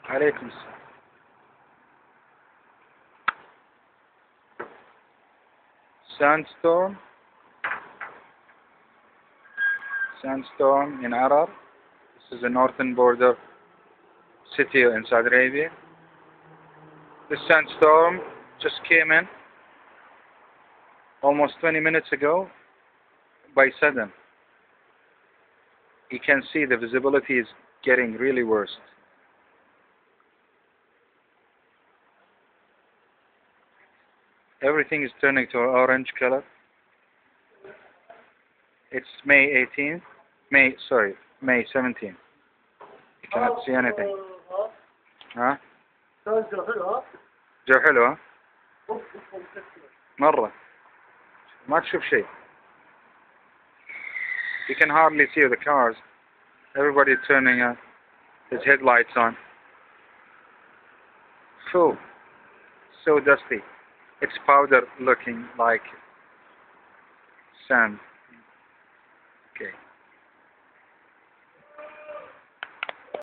عليكم السلام. Sandstorm in Arar. This is the northern border city in Saudi Arabia. This sandstorm just came in almost 20 minutes ago by sudden. You can see the visibility is getting really worse. Everything is turning to an orange color. It's May 18th. May 17th. You cannot see anything. ها؟ جو حلو ها؟ مرة ما تشوف شيء. You can hardly see the cars. Everybody turning his headlights on. So dusty. It's powder looking like sand. Okay.